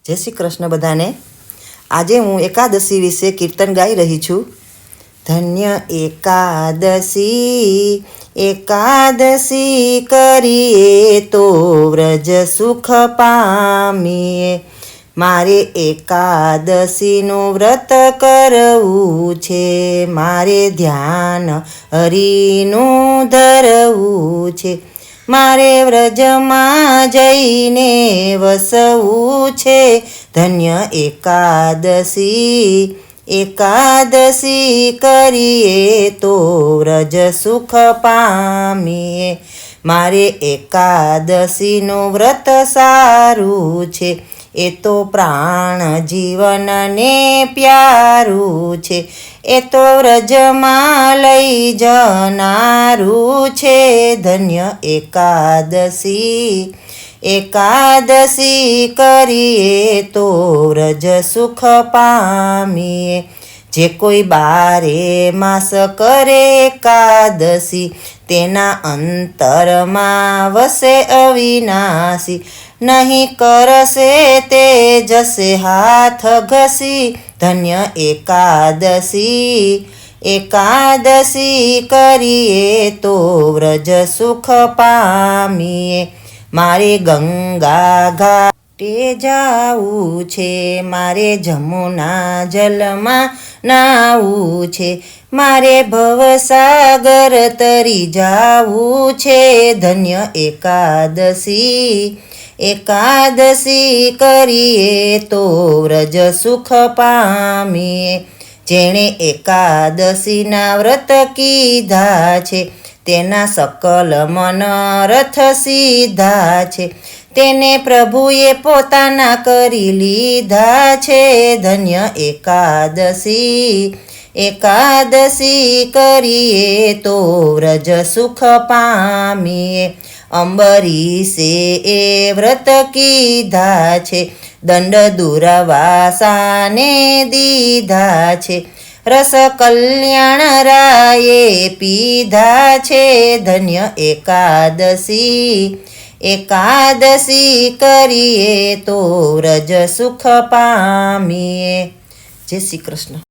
જય શ્રી કૃષ્ણ બધાને। આજે હું એકાદશી વિશે કીર્તન ગાઈ રહી છું। ધન્ય એકાદશી એકાદશી કરીએ તો વ્રજ સુખ પામીએ। મારે એકાદશીનું વ્રત કરવું છે, મારે ધ્યાન હરિનું ધરવું છે, મારે વ્રજમાં જઈને વસવું છે। ધન્ય એકાદશી એકાદશી કરીએ તો વ્રજ સુખ પામીએ। મારે એકાદશીનું વ્રત સારું છે, એ તો પ્રાણ જીવનને પ્યારું છે, એ તો વ્રજમાં લઈ જનારું છે। ધન્ય એકાદશી એકાદશી કરીએ તો વ્રજ સુખ પામીએ। જે કોઈ 12 માસ કરે એકાદશી, તેના અંતરમાં વસે અવિનાશી। નહીં કરશે તે જશે હાથ ઘસી। ધન્ય એકાદશી એકાદશી કરીએ તો વ્રજ સુખ પામીએ। મારે ગંગા ઘાટે જાવું છે, મારે જમુના જલમાં નાવું છે, મારે ભવસાગર તરી જાવું છે। ધન્ય એકાદશી એકાદશી કરીએ તો વ્રજ સુખ પામીએ। જેણે એકાદશીના વ્રત કીધા છે, તેના સકલ મનોરથ સીધા છે, તેને પ્રભુએ પોતાના કરી લીધા છે। ધન્ય એકાદશી એકાદશી કરીએ તો વ્રજ સુખ પામીએ। અંબરીશે એ વ્રત કીધા છે, દંડ દુર્વાસાને દીધા છે, રસ કલ્યાણ રાયે પીધા છે। ધન્ય એકાદશી એકાદશી કરીએ તો વ્રજ સુખ પામીએ। જય શ્રી કૃષ્ણ।